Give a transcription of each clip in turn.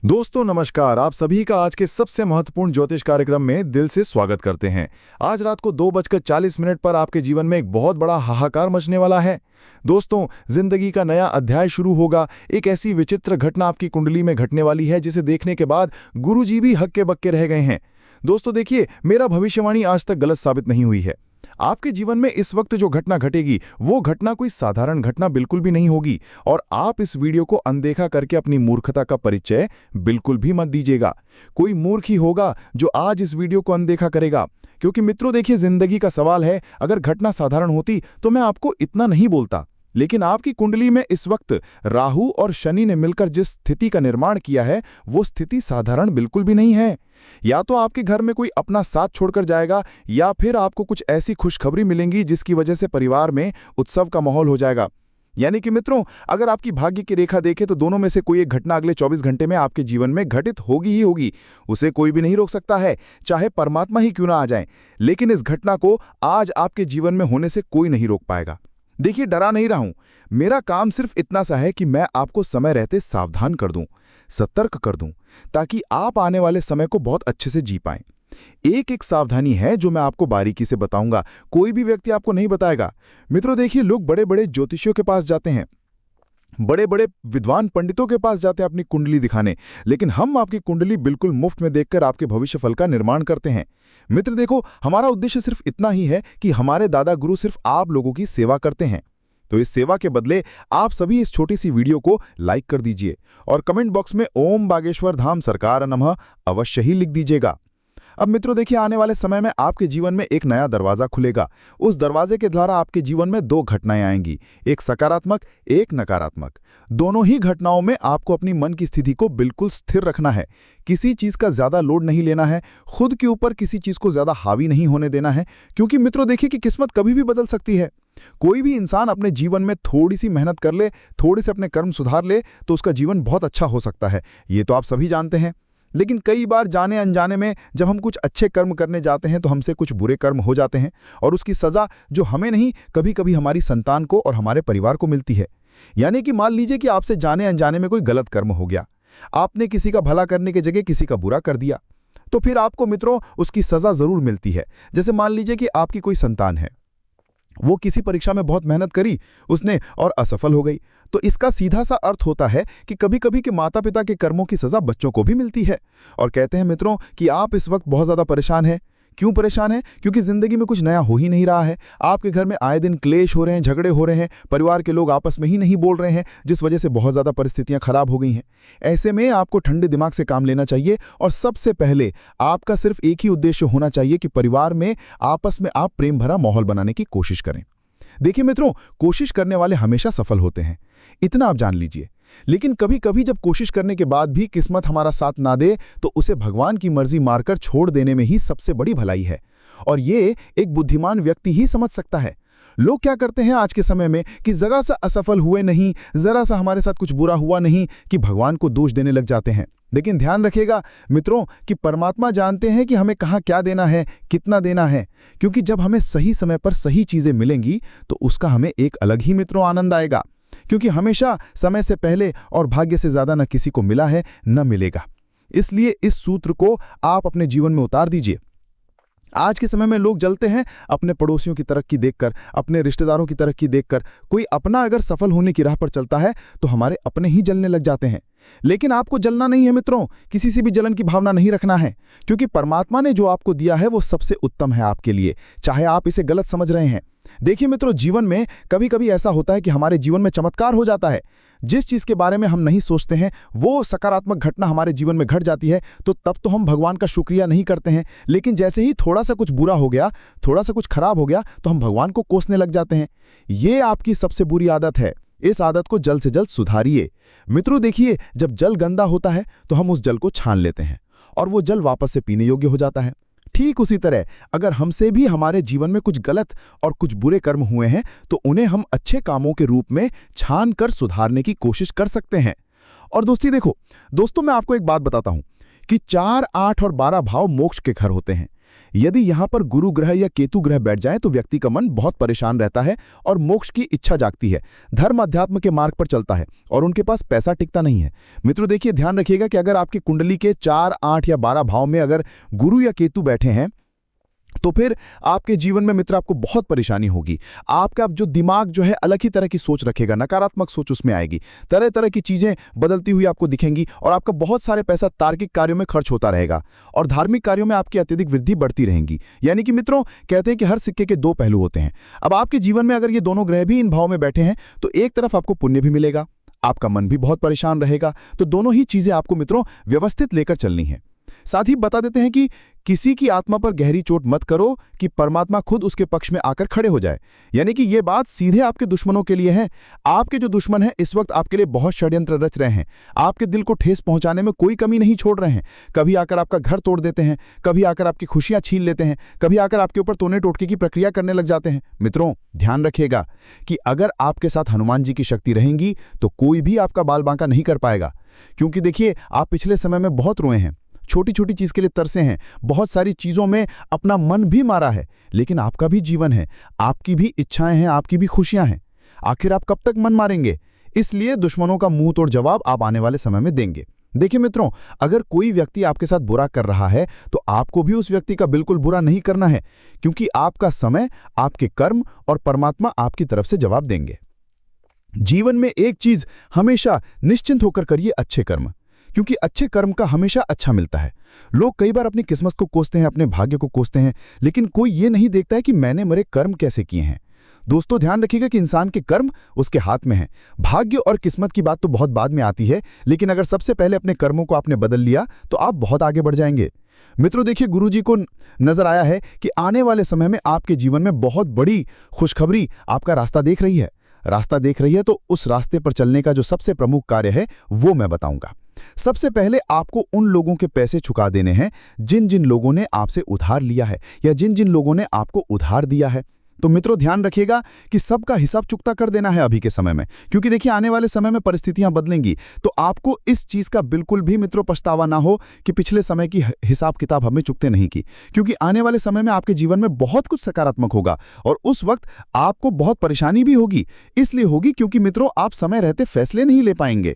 दोस्तों नमस्कार। आप सभी का आज के सबसे महत्वपूर्ण ज्योतिष कार्यक्रम में दिल से स्वागत करते हैं। आज रात को 2:40 पर आपके जीवन में एक बहुत बड़ा हाहाकार मचने वाला है। दोस्तों, जिंदगी का नया अध्याय शुरू होगा। एक ऐसी विचित्र घटना आपकी कुंडली में घटने वाली है जिसे देखने के बाद गुरुजी भी हक्के बक्के रह गए हैं। दोस्तों देखिए, मेरा भविष्यवाणी आज तक गलत साबित नहीं हुई है। आपके जीवन में इस वक्त जो घटना घटेगी वो घटना कोई साधारण घटना बिल्कुल भी नहीं होगी, और आप इस वीडियो को अनदेखा करके अपनी मूर्खता का परिचय बिल्कुल भी मत दीजिएगा। कोई मूर्ख ही होगा जो आज इस वीडियो को अनदेखा करेगा, क्योंकि मित्रों देखिए, जिंदगी का सवाल है। अगर घटना साधारण होती तो मैं आपको इतना नहीं बोलता, लेकिन आपकी कुंडली में इस वक्त राहु और शनि ने मिलकर जिस स्थिति का निर्माण किया है वो स्थिति साधारण बिल्कुल भी नहीं है। या तो आपके घर में कोई अपना साथ छोड़कर जाएगा, या फिर आपको कुछ ऐसी खुशखबरी मिलेंगी जिसकी वजह से परिवार में उत्सव का माहौल हो जाएगा। यानी कि मित्रों, अगर आपकी भाग्य की रेखा देखें तो दोनों में से कोई एक घटना अगले 24 घंटे में आपके जीवन में घटित होगी ही होगी। उसे कोई भी नहीं रोक सकता है, चाहे परमात्मा ही क्यों ना आ जाए। लेकिन इस घटना को आज आपके जीवन में होने से कोई नहीं रोक पाएगा। देखिए, डरा नहीं रहा हूं। मेरा काम सिर्फ इतना सा है कि मैं आपको समय रहते सावधान कर दूं, सतर्क कर दूं, ताकि आप आने वाले समय को बहुत अच्छे से जी पाएं। एक एक सावधानी है जो मैं आपको बारीकी से बताऊंगा, कोई भी व्यक्ति आपको नहीं बताएगा। मित्रों देखिए, लोग बड़े बड़े ज्योतिषियों के पास जाते हैं, बड़े बड़े विद्वान पंडितों के पास जाते हैं अपनी कुंडली दिखाने, लेकिन हम आपकी कुंडली बिल्कुल मुफ्त में देखकर आपके भविष्य फल का निर्माण करते हैं। मित्र देखो, हमारा उद्देश्य सिर्फ इतना ही है कि हमारे दादा गुरु सिर्फ आप लोगों की सेवा करते हैं। तो इस सेवा के बदले आप सभी इस छोटी सी वीडियो को लाइक कर दीजिए और कमेंट बॉक्स में ओम बागेश्वर धाम सरकार नमः अवश्य ही लिख दीजिएगा। अब मित्रों देखिए, आने वाले समय में आपके जीवन में एक नया दरवाजा खुलेगा। उस दरवाजे के द्वारा आपके जीवन में दो घटनाएं आएंगी, एक सकारात्मक, एक नकारात्मक। दोनों ही घटनाओं में आपको अपनी मन की स्थिति को बिल्कुल स्थिर रखना है। किसी चीज का ज्यादा लोड नहीं लेना है, खुद के ऊपर किसी चीज को ज्यादा हावी नहीं होने देना है, क्योंकि मित्रों देखिए कि किस्मत कभी भी बदल सकती है। कोई भी इंसान अपने जीवन में थोड़ी सी मेहनत कर ले, थोड़े से अपने कर्म सुधार ले, तो उसका जीवन बहुत अच्छा हो सकता है। ये तो आप सभी जानते हैं। लेकिन कई बार जाने अनजाने में जब हम कुछ अच्छे कर्म करने जाते हैं तो हमसे कुछ बुरे कर्म हो जाते हैं, और उसकी सजा जो हमें नहीं, कभी कभी हमारी संतान को और हमारे परिवार को मिलती है। यानी कि मान लीजिए कि आपसे जाने अनजाने में कोई गलत कर्म हो गया, आपने किसी का भला करने की जगह किसी का बुरा कर दिया, तो फिर आपको मित्रों उसकी सजा जरूर मिलती है। जैसे मान लीजिए कि आपकी कोई संतान है, वो किसी परीक्षा में बहुत मेहनत करी उसने और असफल हो गई, तो इसका सीधा सा अर्थ होता है कि कभी कभी के माता पिता के कर्मों की सजा बच्चों को भी मिलती है। और कहते हैं मित्रों कि आप इस वक्त बहुत ज्यादा परेशान हैं। क्यों परेशान है? क्योंकि जिंदगी में कुछ नया हो ही नहीं रहा है। आपके घर में आए दिन क्लेश हो रहे हैं, झगड़े हो रहे हैं, परिवार के लोग आपस में ही नहीं बोल रहे हैं, जिस वजह से बहुत ज्यादा परिस्थितियां खराब हो गई हैं। ऐसे में आपको ठंडे दिमाग से काम लेना चाहिए, और सबसे पहले आपका सिर्फ एक ही उद्देश्य होना चाहिए कि परिवार में आपस में आप प्रेम भरा माहौल बनाने की कोशिश करें। देखिए मित्रों, कोशिश करने वाले हमेशा सफल होते हैं, इतना आप जान लीजिए। लेकिन कभी कभी जब कोशिश करने के बाद भी किस्मत हमारा साथ ना दे, तो उसे भगवान की मर्जी मारकर छोड़ देने में ही सबसे बड़ी भलाई है, और ये एक बुद्धिमान व्यक्ति ही समझ सकता है। लोग क्या करते हैं आज के समय में कि जरा सा असफल हुए नहीं, जरा सा हमारे साथ कुछ बुरा हुआ नहीं, कि भगवान को दोष देने लग जाते हैं। लेकिन ध्यान रखिएगा मित्रों कि परमात्मा जानते हैं कि हमें कहाँ क्या देना है, कितना देना है, क्योंकि जब हमें सही समय पर सही चीजें मिलेंगी तो उसका हमें एक अलग ही मित्रों आनंद आएगा, क्योंकि हमेशा समय से पहले और भाग्य से ज्यादा न किसी को मिला है न मिलेगा। इसलिए इस सूत्र को आप अपने जीवन में उतार दीजिए। आज के समय में लोग जलते हैं अपने पड़ोसियों की तरक्की देखकर, अपने रिश्तेदारों की तरक्की देखकर। कोई अपना अगर सफल होने की राह पर चलता है तो हमारे अपने ही जलने लग जाते हैं। लेकिन आपको जलना नहीं है मित्रों, किसी से भी जलन की भावना नहीं रखना है, क्योंकि परमात्मा ने जो आपको दिया है वो सबसे उत्तम है आपके लिए, चाहे आप इसे गलत समझ रहे हैं। देखिए मित्रों, जीवन में कभी कभी ऐसा होता है कि हमारे जीवन में चमत्कार हो जाता है। जिस चीज के बारे में हम नहीं सोचते हैं वो सकारात्मक घटना हमारे जीवन में घट जाती है, तो तब तो हम भगवान का शुक्रिया नहीं करते हैं। लेकिन जैसे ही थोड़ा सा कुछ बुरा हो गया, थोड़ा सा कुछ खराब हो गया, तो हम भगवान को कोसने लग जाते हैं। ये आपकी सबसे बुरी आदत है। इस आदत को जल्द से जल्द सुधारिए। मित्रों देखिए, जब जल गंदा होता है तो हम उस जल को छान लेते हैं और वो जल वापस से पीने योग्य हो जाता है। ठीक उसी तरह अगर हमसे भी हमारे जीवन में कुछ गलत और कुछ बुरे कर्म हुए हैं तो उन्हें हम अच्छे कामों के रूप में छान कर सुधारने की कोशिश कर सकते हैं। और दोस्तों मैं आपको एक बात बताता हूं कि 4, 8 और 12 भाव मोक्ष के घर होते हैं। यदि यहाँ पर गुरु ग्रह या केतु ग्रह बैठ जाए तो व्यक्ति का मन बहुत परेशान रहता है और मोक्ष की इच्छा जागती है, धर्म अध्यात्म के मार्ग पर चलता है और उनके पास पैसा टिकता नहीं है। मित्रों देखिए, ध्यान रखिएगा कि अगर आपकी कुंडली के 4, 8 या 12 भाव में अगर गुरु या केतु बैठे हैं तो फिर आपके जीवन में मित्र आपको बहुत परेशानी होगी। आपका जो दिमाग जो है अलग ही तरह की सोच रखेगा, नकारात्मक सोच उसमें आएगी, तरह तरह की चीजें बदलती हुई आपको दिखेंगी और आपका बहुत सारे पैसा तार्किक कार्यों में खर्च होता रहेगा और धार्मिक कार्यों में आपकी अत्यधिक वृद्धि बढ़ती रहेगी। यानी कि मित्रों कहते हैं कि हर सिक्के के 2 पहलू होते हैं। अब आपके जीवन में अगर ये दोनों ग्रह भी इन भाव में बैठे हैं तो एक तरफ आपको पुण्य भी मिलेगा, आपका मन भी बहुत परेशान रहेगा। तो दोनों ही चीजें आपको मित्रों व्यवस्थित लेकर चलनी है। साथ ही बता देते हैं कि किसी की आत्मा पर गहरी चोट मत करो कि परमात्मा खुद उसके पक्ष में आकर खड़े हो जाए। यानी कि यह बात सीधे आपके दुश्मनों के लिए है। आपके जो दुश्मन हैं इस वक्त आपके लिए बहुत षड्यंत्र रच रहे हैं, आपके दिल को ठेस पहुंचाने में कोई कमी नहीं छोड़ रहे हैं। कभी आकर आपका घर तोड़ देते हैं, कभी आकर आपकी खुशियां छीन लेते हैं, कभी आकर आपके ऊपर तोड़ने टोटके की प्रक्रिया करने लग जाते हैं। मित्रों ध्यान रखिएगा कि अगर आपके साथ हनुमान जी की शक्ति रहेंगी तो कोई भी आपका बाल बांका नहीं कर पाएगा। क्योंकि देखिए, आप पिछले समय में बहुत रोए हैं, छोटी छोटी चीज के लिए तरसे हैं, बहुत सारी चीजों में अपना मन भी मारा है, लेकिन आपका भी जीवन है, आपकी भी इच्छाएं हैं, आपकी भी खुशियां हैं। आखिर आप कब तक मन मारेंगे? इसलिए दुश्मनों का मुंह तोड़ जवाब आप आने वाले समय में देंगे। देखिए मित्रों, अगर कोई व्यक्ति आपके साथ बुरा कर रहा है तो आपको भी उस व्यक्ति का बिल्कुल बुरा नहीं करना है, क्योंकि आपका समय, आपके कर्म और परमात्मा आपकी तरफ से जवाब देंगे। जीवन में एक चीज हमेशा निश्चिंत होकर करिए, अच्छे कर्म, क्योंकि अच्छे कर्म का हमेशा अच्छा मिलता है। लोग कई बार अपनी किस्मत को कोसते हैं, अपने भाग्य को कोसते हैं, लेकिन कोई ये नहीं देखता है कि मैंने मेरे कर्म कैसे किए हैं। दोस्तों ध्यान रखिएगा कि इंसान के कर्म उसके हाथ में है। भाग्य और किस्मत की बात तो बहुत बाद में आती है, लेकिन अगर सबसे पहले अपने कर्मों को आपने बदल लिया तो आप बहुत आगे बढ़ जाएंगे। मित्रों देखिए, गुरुजी को नजर आया है कि आने वाले समय में आपके जीवन में बहुत बड़ी खुशखबरी आपका रास्ता देख रही है। तो उस रास्ते पर चलने का जो सबसे प्रमुख कार्य है वो मैं बताऊंगा। सबसे पहले आपको उन लोगों के पैसे चुका देने हैं जिन जिन लोगों ने आपसे उधार लिया है या जिन जिन लोगों ने आपको उधार दिया है। तो मित्रों ध्यान रखिएगा कि सबका हिसाब चुकता कर देना है अभी के समय में, क्योंकि देखिए आने वाले समय में परिस्थितियां बदलेंगी। तो आपको इस चीज का बिल्कुल भी मित्रों पछतावा ना हो कि पिछले समय की हिसाब किताब हमें चुकते नहीं की, क्योंकि आने वाले समय में आपके जीवन में बहुत कुछ सकारात्मक होगा और उस वक्त आपको बहुत परेशानी भी होगी। इसलिए होगी क्योंकि मित्रों आप समय रहते फैसले नहीं ले पाएंगे।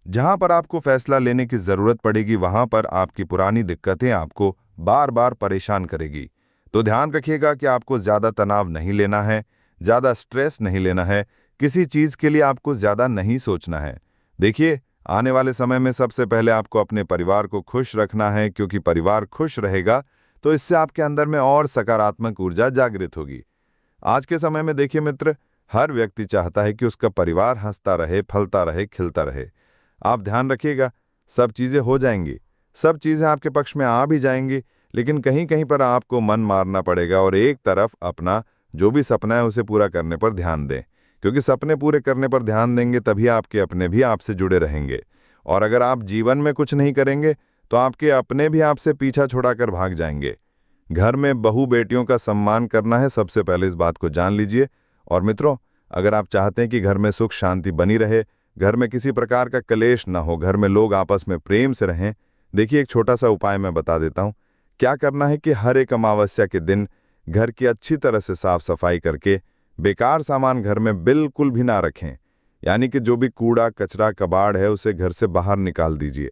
जहां पर आपको फैसला लेने की जरूरत पड़ेगी वहां पर आपकी पुरानी दिक्कतें आपको बार बार परेशान करेगी। तो ध्यान रखिएगा कि आपको ज्यादा तनाव नहीं लेना है, ज्यादा स्ट्रेस नहीं लेना है, किसी चीज के लिए आपको ज्यादा नहीं सोचना है। देखिए, आने वाले समय में सबसे पहले आपको अपने परिवार को खुश रखना है, क्योंकि परिवार खुश रहेगा तो इससे आपके अंदर में और सकारात्मक ऊर्जा जागृत होगी। आज के समय में देखिए मित्र, हर व्यक्ति चाहता है कि उसका परिवार हंसता रहे, फलता रहे, खिलता रहे। आप ध्यान रखिएगा, सब चीजें हो जाएंगी, सब चीजें आपके पक्ष में आ भी जाएंगी, लेकिन कहीं कहीं पर आपको मन मारना पड़ेगा और एक तरफ अपना जो भी सपना है उसे पूरा करने पर ध्यान दें, क्योंकि सपने पूरे करने पर ध्यान देंगे तभी आपके अपने भी आपसे जुड़े रहेंगे। और अगर आप जीवन में कुछ नहीं करेंगे तो आपके अपने भी आपसे पीछा छुड़ाकर भाग जाएंगे। घर में बहू बेटियों का सम्मान करना है, सबसे पहले इस बात को जान लीजिए। और मित्रों, अगर आप चाहते हैं कि घर में सुख शांति बनी रहे, घर में किसी प्रकार का कलेश न हो, घर में लोग आपस में प्रेम से रहें, देखिए एक छोटा सा उपाय मैं बता देता हूं। क्या करना है कि हर एक अमावस्या के दिन घर की अच्छी तरह से साफ सफाई करके बेकार सामान घर में बिल्कुल भी ना रखें। यानी कि जो भी कूड़ा कचरा कबाड़ है उसे घर से बाहर निकाल दीजिए,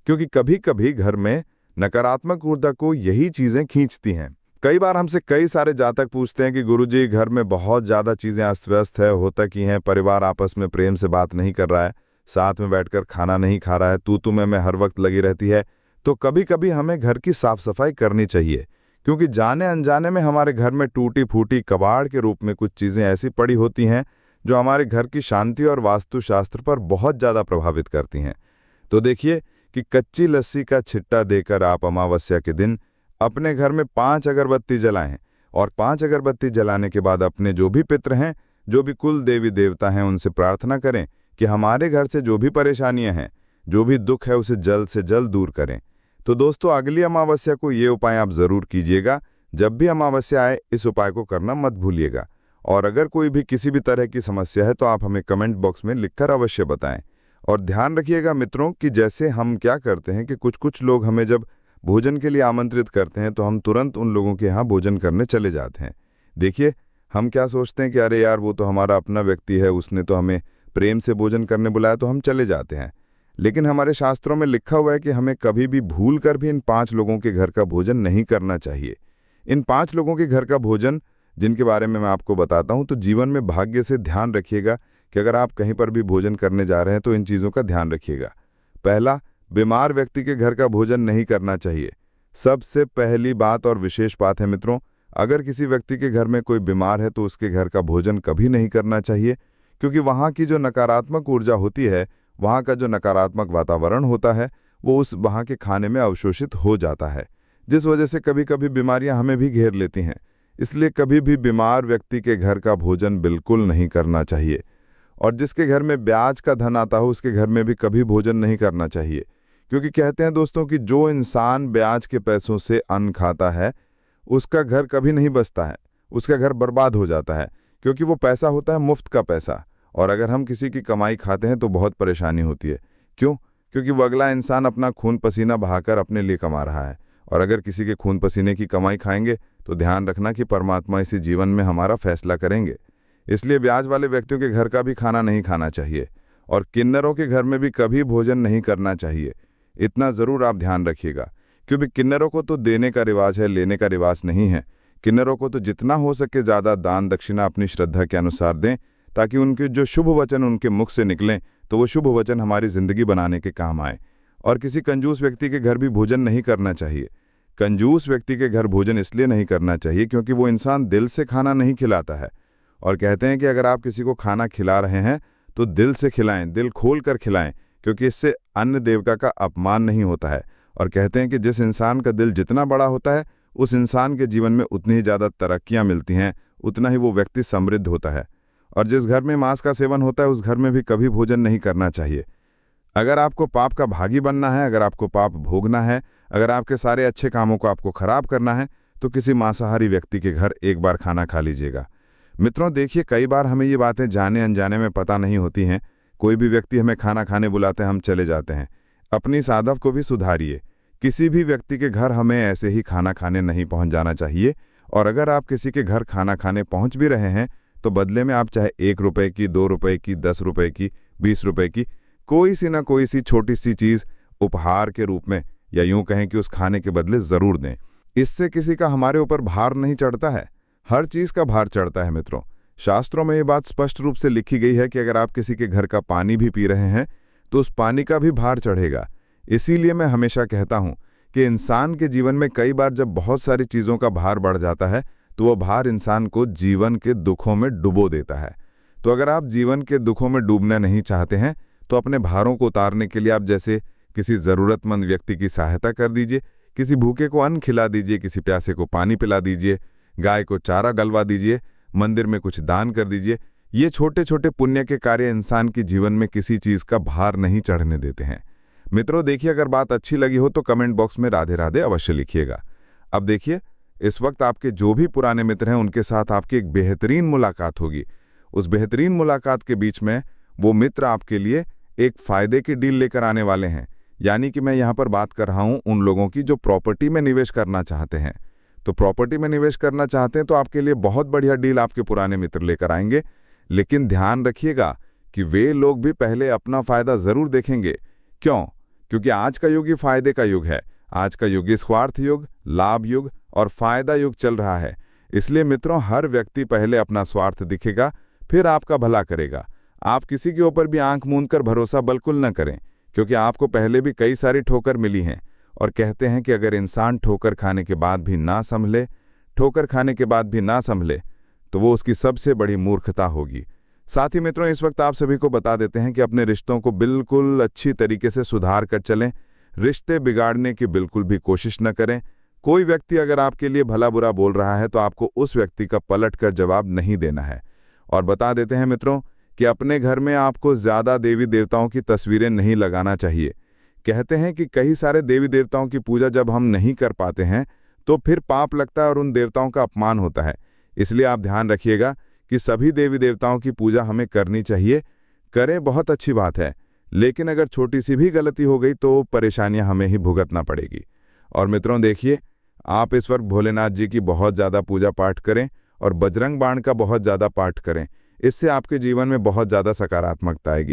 क्योंकि कभी कभी घर में नकारात्मक ऊर्जा को यही चीजें खींचती हैं। कई बार हमसे कई सारे जातक पूछते हैं कि गुरुजी, घर में बहुत ज्यादा चीजें अस्त व्यस्त है, होता की हैं, परिवार आपस में प्रेम से बात नहीं कर रहा है, साथ में बैठकर खाना नहीं खा रहा है, तू में हर वक्त लगी रहती है। तो कभी कभी हमें घर की साफ सफाई करनी चाहिए, क्योंकि जाने अनजाने में हमारे घर में टूटी फूटी कबाड़ के रूप में कुछ चीजें ऐसी पड़ी होती हैं जो हमारे घर की शांति और वास्तुशास्त्र पर बहुत ज्यादा प्रभावित करती हैं। तो देखिए कि कच्ची लस्सी का छिट्टा देकर आप अमावस्या के दिन अपने घर में 5 अगरबत्ती जलाएं और 5 अगरबत्ती जलाने के बाद अपने जो भी पितृ हैं, जो भी कुल देवी देवता हैं, उनसे प्रार्थना करें कि हमारे घर से जो भी परेशानियां हैं, जो भी दुख है, उसे जल्द से जल्द दूर करें। तो दोस्तों, अगली अमावस्या को ये उपाय आप जरूर कीजिएगा। जब भी अमावस्या आए इस उपाय को करना मत भूलिएगा। और अगर कोई भी किसी भी तरह की समस्या है तो आप हमें कमेंट बॉक्स में लिखकर अवश्य बताएं। और ध्यान रखिएगा मित्रों कि जैसे हम क्या करते हैं कि कुछ लोग हमें जब भोजन के लिए आमंत्रित करते हैं तो हम तुरंत उन लोगों के यहाँ भोजन करने चले जाते हैं। देखिए, हम क्या सोचते हैं कि अरे यार, वो तो हमारा अपना व्यक्ति है, उसने तो हमें प्रेम से भोजन करने बुलाया, तो हम चले जाते हैं। लेकिन हमारे शास्त्रों में लिखा हुआ है कि हमें कभी भी भूल कर भी इन 5 लोगों के घर का भोजन नहीं करना चाहिए। इन 5 लोगों के घर का भोजन जिनके बारे में मैं आपको बताता हूं, तो जीवन में भाग्य से ध्यान रखिएगा कि अगर आप कहीं पर भी भोजन करने जा रहे हैं तो इन चीज़ों का ध्यान रखिएगा। पहला, बीमार व्यक्ति के घर का भोजन नहीं करना चाहिए। सबसे पहली बात और विशेष बात है मित्रों, अगर किसी व्यक्ति के घर में कोई बीमार है तो उसके घर का भोजन कभी नहीं करना चाहिए, क्योंकि वहाँ की जो नकारात्मक ऊर्जा होती है, वहाँ का जो नकारात्मक वातावरण होता है, वो उस वहाँ के खाने में अवशोषित हो जाता है, जिस वजह से कभी कभी बीमारियां हमें भी घेर लेती हैं। इसलिए कभी भी बीमार व्यक्ति के घर का भोजन बिल्कुल नहीं करना चाहिए। और जिसके घर में ब्याज का धन आता हो, उसके घर में भी कभी भोजन नहीं करना चाहिए, क्योंकि कहते हैं दोस्तों कि जो इंसान ब्याज के पैसों से अन्न खाता है, उसका घर कभी नहीं बचता है, उसका घर बर्बाद हो जाता है, क्योंकि वो पैसा होता है मुफ्त का पैसा। और अगर हम किसी की कमाई खाते हैं तो बहुत परेशानी होती है। क्यों? क्योंकि वो अगला इंसान अपना खून पसीना बहाकर अपने लिए कमा रहा है, और अगर किसी के खून पसीने की कमाई खाएंगे तो ध्यान रखना कि परमात्मा इसी जीवन में हमारा फैसला करेंगे। इसलिए ब्याज वाले व्यक्तियों के घर का भी खाना नहीं खाना चाहिए, और किन्नरों के घर में भी कभी भोजन नहीं करना चाहिए। इतना ज़रूर आप ध्यान रखिएगा, क्योंकि किन्नरों को तो देने का रिवाज है, लेने का रिवाज नहीं है। किन्नरों को तो जितना हो सके ज़्यादा दान दक्षिणा अपनी श्रद्धा के अनुसार दें, ताकि उनके जो शुभ वचन उनके मुख से निकलें तो वो शुभ वचन हमारी ज़िंदगी बनाने के काम आए। और किसी कंजूस व्यक्ति के घर भी भोजन नहीं करना चाहिए। कंजूस व्यक्ति के घर भोजन इसलिए नहीं करना चाहिए क्योंकि वो इंसान दिल से खाना नहीं खिलाता है। और कहते हैं कि अगर आप किसी को खाना खिला रहे हैं तो दिल से खिलाएं, दिल खोल कर खिलाएं, क्योंकि इससे अन्न देवता का अपमान नहीं होता है। और कहते हैं कि जिस इंसान का दिल जितना बड़ा होता है, उस इंसान के जीवन में उतनी ही ज़्यादा तरक्कियाँ मिलती हैं, उतना ही वो व्यक्ति समृद्ध होता है। और जिस घर में मांस का सेवन होता है, उस घर में भी कभी भोजन नहीं करना चाहिए। अगर आपको पाप का भागी बनना है, अगर आपको पाप भोगना है, अगर आपके सारे अच्छे कामों को आपको खराब करना है, तो किसी मांसाहारी व्यक्ति के घर एक बार खाना खा लीजिएगा। मित्रों, देखिए, कई बार हमें ये बातें जाने अनजाने में पता नहीं होती हैं। कोई भी व्यक्ति हमें खाना खाने बुलाते हैं, हम चले जाते हैं। अपनी इस आदत को भी सुधारिए। किसी भी व्यक्ति के घर हमें ऐसे ही खाना खाने नहीं पहुंच जाना चाहिए। और अगर आप किसी के घर खाना खाने पहुंच भी रहे हैं तो बदले में आप चाहे 1 रुपए की, 2 रुपए की, 10 रुपए की, 20 रुपए की कोई सी ना कोई सी छोटी सी चीज़ उपहार के रूप में, या यूं कहें कि उस खाने के बदले ज़रूर दें। इससे किसी का हमारे ऊपर भार नहीं चढ़ता है, हर चीज़ का भार चढ़ता है। मित्रों, शास्त्रों में ये बात स्पष्ट रूप से लिखी गई है कि अगर आप किसी के घर का पानी भी पी रहे हैं तो उस पानी का भी भार चढ़ेगा। इसीलिए मैं हमेशा कहता हूं कि इंसान के जीवन में कई बार जब बहुत सारी चीज़ों का भार बढ़ जाता है तो वह भार इंसान को जीवन के दुखों में डुबो देता है। तो अगर आप जीवन के दुखों में डूबना नहीं चाहते हैं तो अपने भारों को उतारने के लिए आप जैसे किसी ज़रूरतमंद व्यक्ति की सहायता कर दीजिए, किसी भूखे को अन्न खिला दीजिए, किसी प्यासे को पानी पिला दीजिए, गाय को चारा डलवा दीजिए, मंदिर में कुछ दान कर दीजिए। ये छोटे छोटे पुण्य के कार्य इंसान के जीवन में किसी चीज़ का भार नहीं चढ़ने देते हैं। मित्रों, देखिए, अगर बात अच्छी लगी हो तो कमेंट बॉक्स में राधे राधे अवश्य लिखिएगा। अब देखिए, इस वक्त आपके जो भी पुराने मित्र हैं उनके साथ आपकी एक बेहतरीन मुलाकात होगी। उस बेहतरीन मुलाकात के बीच में वो मित्र आपके लिए एक फ़ायदे की डील लेकर आने वाले हैं। यानी कि मैं यहाँ पर बात कर रहा हूँ उन लोगों की जो प्रॉपर्टी में निवेश करना चाहते हैं। तो प्रॉपर्टी में निवेश करना चाहते हैं तो आपके लिए बहुत बढ़िया डील आपके पुराने मित्र लेकर आएंगे। लेकिन ध्यान रखिएगा कि वे लोग भी पहले अपना फ़ायदा ज़रूर देखेंगे। क्यों? क्योंकि आज का युग ही फ़ायदे का युग है। आज का युग स्वार्थ युग, लाभ युग और फ़ायदा युग चल रहा है। इसलिए मित्रों, हर व्यक्ति पहले अपना स्वार्थ दिखेगा, फिर आपका भला करेगा। आप किसी के ऊपर भी आंख मूंद कर भरोसा बिल्कुल न करें, क्योंकि आपको पहले भी कई सारी ठोकर मिली हैं। और कहते हैं कि अगर इंसान ठोकर खाने के बाद भी ना संभले, तो वो उसकी सबसे बड़ी मूर्खता होगी। साथ ही मित्रों, इस वक्त आप सभी को बता देते हैं कि अपने रिश्तों को बिल्कुल अच्छी तरीके से सुधार कर चलें। रिश्ते बिगाड़ने की बिल्कुल भी कोशिश न करें। कोई व्यक्ति अगर आपके लिए भला बुरा बोल रहा है तो आपको उस व्यक्ति का पलट कर जवाब नहीं देना है। और बता देते हैं मित्रों कि अपने घर में आपको ज़्यादा देवी देवताओं की तस्वीरें नहीं लगाना चाहिए। कहते हैं कि कई सारे देवी देवताओं की पूजा जब हम नहीं कर पाते हैं तो फिर पाप लगता है और उन देवताओं का अपमान होता है। इसलिए आप ध्यान रखिएगा कि सभी देवी देवताओं की पूजा हमें करनी चाहिए। करें, बहुत अच्छी बात है, लेकिन अगर छोटी सी भी गलती हो गई तो परेशानियां हमें ही भुगतना पड़ेगी। और मित्रों देखिए, आप इस वक्त भोलेनाथ जी की बहुत ज़्यादा पूजा पाठ करें और बजरंग बाण का बहुत ज़्यादा पाठ करें। इससे आपके जीवन में बहुत ज़्यादा सकारात्मकता आएगी।